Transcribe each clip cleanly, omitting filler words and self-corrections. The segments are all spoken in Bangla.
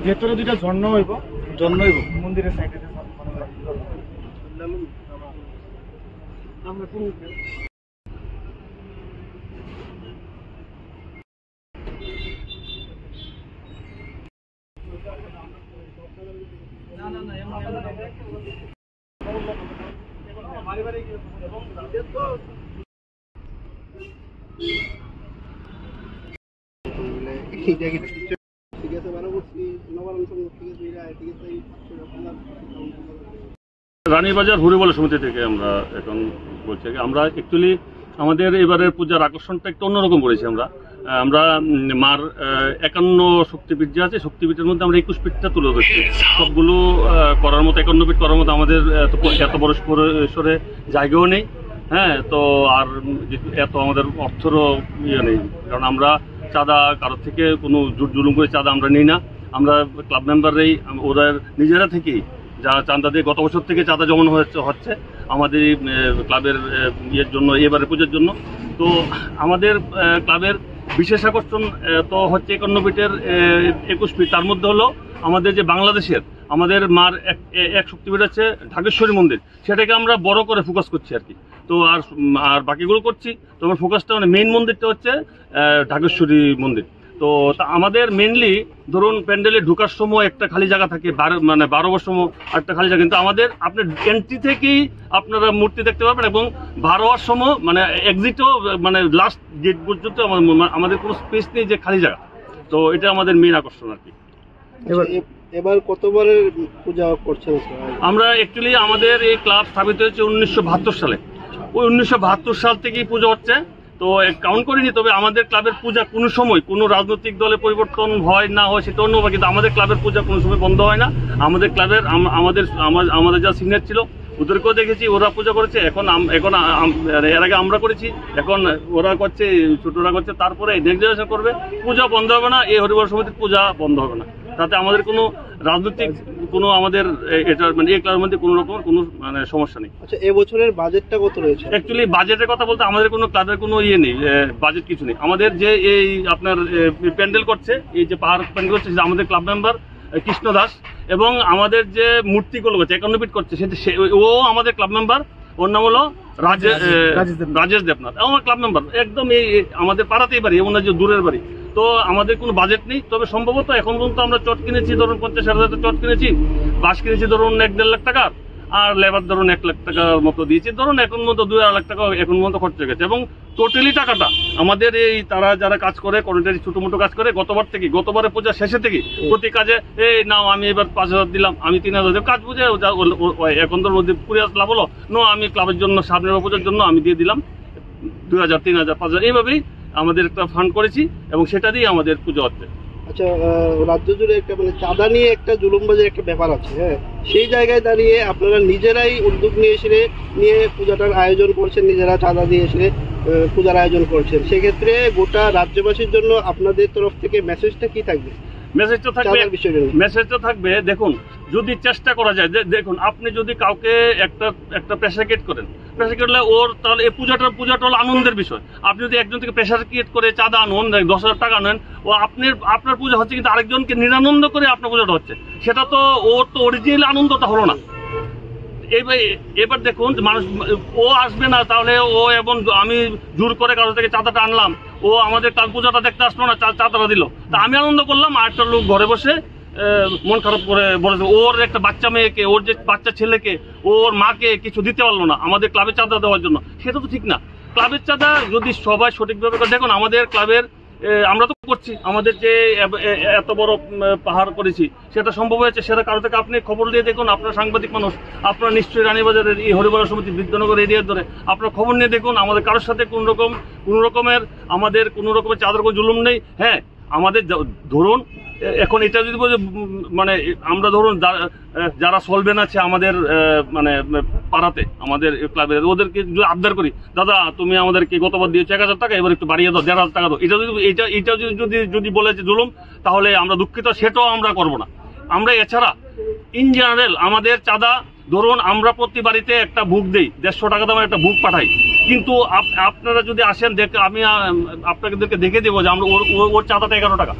ভেতরে দুইটা ঝর্ণা হইব মন্দিরের সাইডে আমরা কোন রানীবাজার হরিবল সমিতি থেকে আমরা এখন বলছি আমরা অ্যাকচুয়ালি আমাদের এবারের পূজার আকর্ষণটা একটু অন্যরকম করেছি। আমরা মার 51 শক্তিপীঠ যে আছে, শক্তিপীঠের মধ্যে আমরা 21 পীঠটা তুলে ধরছি। সবগুলো করার মতো 51 পীঠ করার মতো আমাদের এত বড় পরিসরে জায়গাও নেই। হ্যাঁ, তো আর এত আমাদের অর্থেরও ইয়ে নেই, কারণ আমরা চাঁদা কারোর থেকে কোনো জুলুম করে চাঁদা আমরা নিই না। আমরা ক্লাব মেম্বাররাই ওদের নিজেরা থেকেই যা চাঁদা দিয়ে গত বছর থেকে চাঁদা জমানো হচ্ছে আমাদের ক্লাবের ইয়ের জন্য, এবারে পূজার জন্য। তো আমাদের ক্লাবের বিশেষ আকর্ষণ তো হচ্ছে 51 পীঠের 21 পীঠ। তার মধ্যে হলো আমাদের যে বাংলাদেশের আমাদের মার এক শক্তিপীঠ আছে ঢাকেশ্বরী মন্দির, সেটাকে আমরা বড় করে ফোকাস করছি আর কি। তো আর বাকিগুলো করছি, তো আমার ফোকাসটা মানে মেইন মন্দিরটা হচ্ছে ঢাকেশ্বরী মন্দির। তো আমাদের মেনলি ধরুন প্যান্ডেলে ঢোকার সময় একটা খালি জায়গা থাকে, 12 সময় একটা খালি জায়গা, কিন্তু আমাদের আপনার এন্ট্রি থেকেই আপনারা মূর্তি দেখতে পাবেন এবং 12 হওয়ার সময় মানে এক্সিটও মানে লাস্ট গেট পর্যন্ত আমাদের কোনো স্পেস নেই যে খালি জায়গা। তো এটা আমাদের মেন আকর্ষণ আর কি। এবার কতবারের পূজা করছেন? আমরা অ্যাকচুয়ালি আমাদের এই ক্লাব স্থাপিত হয়েছে 1972 সালে। ওই 1972 সাল থেকেই পুজো হচ্ছে। তো কাউন্ট করিনি, তবে আমাদের ক্লাবের পূজা কোনো সময় কোনো রাজনৈতিক দলে পরিবর্তন হয় না হয় সেটা অন্য, কিন্তু আমাদের ক্লাবের পূজা কোনো সময় বন্ধ হয় না। আমাদের ক্লাবের আমাদের যা সিনিয়র ছিল ওদেরকেও দেখেছি, ওরা পূজা করেছে। এখন এর আগে আমরা করেছি, এখন ওরা করছে, ছোটরা করছে, তারপরে নেক্সট জেনারেশন করবে। পূজা বন্ধ হবে না, এই হরিবল সমিতির পূজা বন্ধ হবে না। তাতে আমাদের কোনো রাজনৈতিক কোনো আমাদের এটা মানে এই ক্লাবের মধ্যে কোনো রকম কোনো মানে সমস্যা নেই। আচ্ছা, এবছরের বাজেটটা কত রয়েছে? অ্যাকচুয়ালি বাজেটের কথা বলতে আমাদের কোনো ক্লাবের কোনো ইয়ে নেই, বাজেট কিছু নেই। আমাদের যে এই আপনার প্যান্ডেল করছে, এই যে পাহাড় প্যান্ডেল করছে, আমাদের ক্লাব মেম্বার কৃষ্ণ দাস, এবং আমাদের যে মূর্তিগুলো করছে 51 পীঠ করছে ও আমাদের ক্লাব মেম্বার, ওর নাম হলো রাজেশ দেবনাথ, আমার ক্লাব মেম্বার একদম এই আমাদের পাড়াতেই বাড়ি, ওনার যে দূরের বাড়ি। তো আমাদের কোনো বাজেট নেই, তবে সম্ভবত এখন পর্যন্ত আমরা চট কিনেছি ধরুন 50,000 চট কিনেছি, বাস কিনেছি ধরুন 1-1.5 লাখ টাকা, আর লেবার ধরুন 1 লাখ টাকার মতো দিয়েছি, ধরুন এখন মতো 2-2.5 লাখ টাকা এখন মতো খরচ হয়ে গেছে। এবং টোটালি টাকাটা আমাদের এই তারা যারা কাজ করে কর্মচারী ছোটো মোটো কাজ করে গতবারের পূজা শেষে থেকে প্রতি কাজে এই নাও আমি এবার 5,000 দিলাম, আমি 3,000 দিলাম, কাজ বুঝে এখন তোর মধ্যে 20,000 লাভ হলো, আমি ক্লাবের জন্য সামনের পূজার জন্য আমি দিয়ে দিলাম 2,000, 3,000, 5,000, এইভাবেই আমাদের একটা ফান্ড করেছি এবং সেটা দিয়ে আমাদের পুজো হচ্ছে। আচ্ছা, রাজ্য জুড়ে একটা মানে চাঁদা নিয়ে একটা জুলুমবাজের একটা ব্যাপার আছে, হ্যাঁ, সেই জায়গায় দাঁড়িয়ে আপনারা নিজেরাই উদ্যোগ নিয়ে পূজাটার আয়োজন করছেন, নিজেরা চাঁদা দিয়ে এসে পূজার আয়োজন করছেন, সেক্ষেত্রে গোটা রাজ্যবাসীর জন্য আপনাদের তরফ থেকে মেসেজটা কি থাকবে? মেসেজটা থাকবে দেখুন, যদি চেষ্টা করা যায়, দেখুন আপনি যদি কাউকে একটা প্রেশার ক্রিয়েট করেন, প্রেশার ক্রিয়েট করলে ওর তাহলে এই পূজাটা হলো আনন্দের বিষয়। আপনি যদি একজন থেকে প্রেশার ক্রিয়েট করে চাঁদা আনুন, 10,000 টাকা নেন, ও আপনার পূজা হচ্ছে, কিন্তু আরেকজনকে নিরানন্দ করে আপনার পূজাটা হচ্ছে, সেটা তো ওর তো অরিজিনাল আনন্দটা হলো না। এবার দেখুন মানুষ ও আসবে না, তাহলে ও এবং আমি জোর করে কারো থেকে চাঁদাটা আনলাম, ও আমাদের পূজাটা দেখতে আসলো না, চাঁদাটা দিল, তা আমি আনন্দ করলাম, আর একটা লোক ঘরে বসে মন খারাপ করে বলেছে ওর একটা বাচ্চা মেয়েকে, ওর যে বাচ্চা ছেলেকে, ওর মাকে কিছু দিতে পারলো না আমাদের ক্লাবে চাঁদা দেওয়ার জন্য, সেটা তো ঠিক না। ক্লাবের চাঁদা যদি সবাই সঠিকভাবে করে, দেখুন আমাদের ক্লাবের আমরা তো করছি, আমাদের যে এত বড় পাহাড় করেছি সেটা সম্ভব হয়েছে, সেটা কারো থেকে আপনি খবর দিয়ে দেখুন, আপনার সাংবাদিক মানুষ, আপনারা নিশ্চয়ই রানীবাজারের এই হরিবল সমিতি বিদ্যানগর এরিয়ার ধরে আপনারা খবর নিয়ে দেখুন, আমাদের কারোর সাথে কোনো রকমের চাঁদার কোনো জুলুম নেই। হ্যাঁ, আমাদের ধরুন এখন এটা যদি বলে মানে আমরা ধরুন যারা সলভেন আছে আমাদের মানে পাড়াতে আমাদের ক্লাবের, ওদেরকে যদি আবদার করি, দাদা তুমি আমাদেরকে গতবার দিয়েছো 1,000 টাকা, এবার একটু বাড়িয়ে দাও, 1,500 টাকা দাও, এটা যদি বলে যে জুলুম, তাহলে আমরা দুঃখিত, সেটাও আমরা করবো না। আমরা এছাড়া ইন জেনারেল আমাদের চাঁদা ধরুন আমরা প্রতি বাড়িতে একটা বুক দিই, 150 টাকা দামের একটা বুক পাঠাই, কিন্তু আপনারা যদি আসেন আমি আপনাদেরকে দেখে দেবো যে আমরা ওর চাঁদাটা 11 টাকা,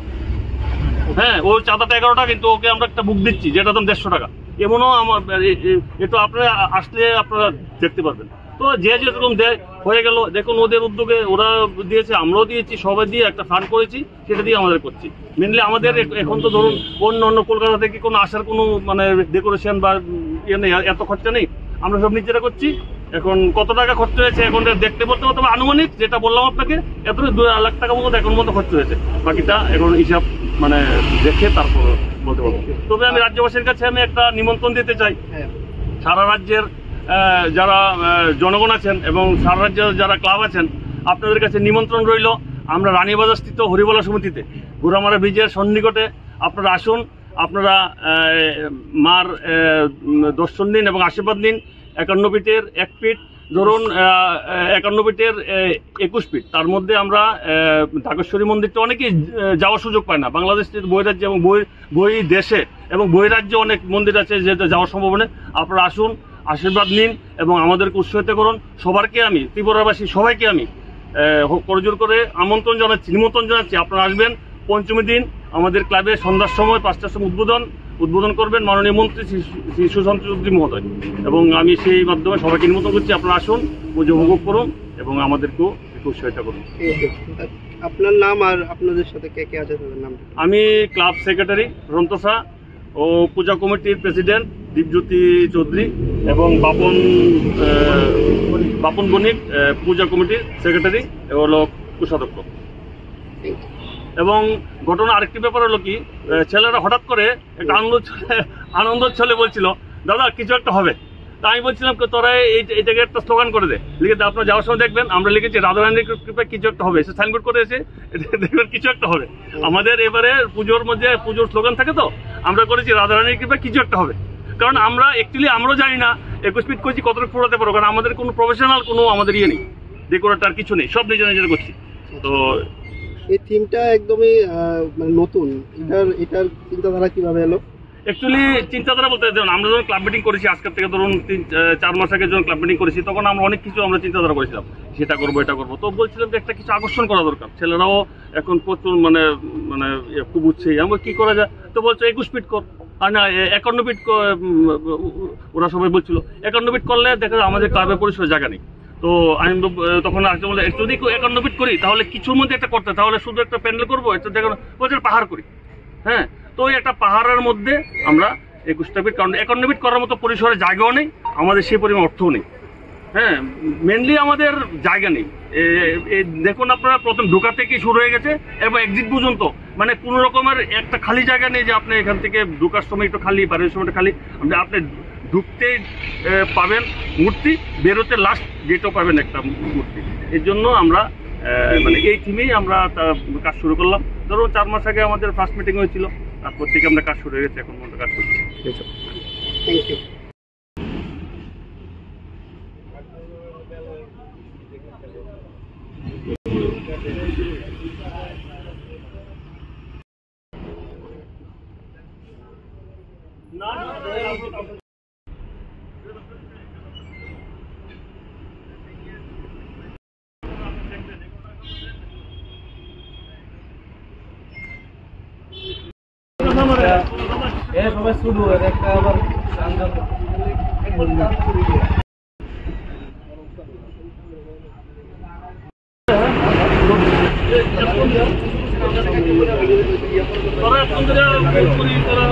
হ্যাঁ, ওই চাঁদাটা 11 টাকা, কিন্তু ওকে আমরা একটা বুক দিচ্ছি যেটা দাম 150 টাকা। এমনও আমার একটু আপনারা আসলে আপনারা দেখতে পারবেন। তো যে যেরকম দেয় হয়ে গেল। দেখুন ওদের উদ্যোগে ওরা দিয়েছে, আমরাও দিয়েছি, সবাই দিয়ে একটা ফান্ড করেছি, সেটা দিয়ে আমাদের করছি। মেনলি আমাদের এখন তো ধরুন অন্য কলকাতা থেকে কোনো আসার কোনো মানে ডেকোরেশন বা ইয়ে নেই, এত খরচা নেই, আমরা সব নিজেরা করছি। এখন কত টাকা খরচ হয়েছে এখন দেখতে বলতে তবে আনুমানিক যেটা বললাম আপনাকে, এত 2 লাখ টাকা মতো এখন মতো খরচ হয়েছে। বাকিটা এখন হিসাব মানে দেখে তারপর বলতে পারবো। তবে আমি রাজ্যবাসীর কাছে আমি একটা নিমন্ত্রণ দিতে চাই, সারা রাজ্যের যারা জনগণ আছেন এবং সারা রাজ্যের যারা ক্লাব আছেন, আপনাদের কাছে নিমন্ত্রণ রইল। আমরা রানীবাজার স্থিত হরিবলা সমিতিতে ঘোড়ামারা ব্রিজের সন্নিকটে আপনারা আসুন। আপনারা মার দর্শন দিন এবং আশীর্বাদ নিন। 51 ফিটের 1 ফিট, ধরুন 51 ফিটের 21 ফিট, তার মধ্যে আমরা ঢাকেশ্বরী মন্দিরটা অনেকেই যাওয়ার সুযোগ পায় না। বাংলাদেশ বহিরাজ্যে এবং বই দেশে এবং বহিরাজ্যে অনেক মন্দির আছে যেটা যাওয়ার সম্ভব নেই। আপনারা আসুন, আশীর্বাদ নিন এবং আমাদেরকে উৎসাহিত করুন। সবারকে আমি, ত্রিপুরাবাসী সবাইকে আমি করজোর করে নিমন্ত্রণ জানাচ্ছি। আপনারা আসবেন। পঞ্চমী দিন আমাদের ক্লাবে সন্ধ্যার সময় 5টার সময় উদ্বোধন করবেন মাননীয় মন্ত্রী শ্রী সুশান্ত চৌধুরী মহোদয়, এবং আমি সেই মাধ্যমে সবাইকে নিমন্ত্রণ করছি। আপনারা আসুন, পুজো উপভোগ করুন এবং আমাদেরকেও একটু উৎসাহিত করুন। আপনার নাম আর আপনাদের সাথে কে কে আছে তাদের নাম? আমি ক্লাব সেক্রেটারি রন্তসা ও পূজা কমিটির প্রেসিডেন্ট দীপজ্যোতি চৌধুরী এবং বাপন বণিক পূজা কমিটির সেক্রেটারি হলো কোষাধ্যক্ষ। এবং ঘটনা আরেকটি ব্যাপার হলো কি, ছেলেরা হঠাৎ করে একটা আনন্দ ছলে বলছিল দাদা কিছু একটা হবে। তা আমি বলছিলাম তোরা এইটাকে একটা স্লোগান করে দে, লিখে দে। আপনার যাওয়ার সময় দেখবেন আমরা লিখেছি রাধারানীর কৃপায় কিছু একটা হবে, সে সাইনবোর্ড করে এসে দেখবেন কিছু একটা হবে। আমাদের এবারে পুজোর মধ্যে পুজোর স্লোগান থাকে, তো আমরা করেছি রাধারানীর কৃপায় কিছু একটা হবে। কারণ আমরা অ্যাকচুয়ালি আমরাও জানি না 21 ফিট করছি কতটুকু পুরোতে পারবো, কারণ আমাদের কোনো প্রফেশনাল কোনো আমাদের ইয়ে নেই, ডেকোরেটর কিছু নেই, সব নিজেরা করছি। তো এই থিমটা একদমই মানে নতুন, এটার চিন্তাধারা কিভাবে এলো? অ্যাকচুয়ালি চিন্তাধারা বলতে আমরা যখন ক্লাব মিটিং করেছি আজকের থেকে ধরুন 3-4 মাস আগে যখন ক্লাব মিটিং করেছি, তখন আমরা অনেক কিছু আমরা চিন্তাধারা করেছিলাম, সেটা করবো এটা করবো। তো বলছিলাম যে একটা কিছু আকর্ষণ করা দরকার, ছেলেরাও এখন প্রচুর মানে খুব উৎসাহী, আমরা কি করা যায়। তো বলছো 21 ফিট কর, আর না 51 ফিট, ওরা সবাই বলছিল 51 ফিট করলে দেখা যায় আমাদের ক্লাবের পরিসরে জায়গা নেই। তো আমি তখন আসতে বলে যদি 51 ফিট করি তাহলে কিছুর মধ্যে একটা করতে, তাহলে শুধু একটা প্যান্ডেল করবো, একটা দেখুন পাহাড় করি। হ্যাঁ, তো ওই একটা পাহাড়ের মধ্যে আমরা 21টা ফিট, কারণ 51 ফিট করার মতো পরিসরে জায়গাও নেই, আমাদের সেই পরিমাণ অর্থও নেই। হ্যাঁ, মেনলি আমাদের জায়গা নেই। দেখুন আপনারা প্রথম ঢোকা থেকে শুরু হয়ে গেছে এবং এক্সিট পর্যন্ত মানে কোনো রকমের একটা খালি জায়গা নেই যে আপনি এখান থেকে ঢোকার সময় একটু খালি, বাড়ির সময়টা খালি। আপনি ঢুকতে পাবেন মূর্তি, বেরোতে লাস্ট গেটও পাবেন একটা মূর্তি। এর জন্য আমরা মানে এই থিমেই আমরা কাজ শুরু করলাম। ধরুন 4 মাস আগে আমাদের ফার্স্ট মিটিং হয়েছিল, তারপর থেকে আমরা কাজ শুরু হয়ে গেছে, এখন পর্যন্ত কাজ করছি। Thank you. সবাই শুরু একটা আবার তোরা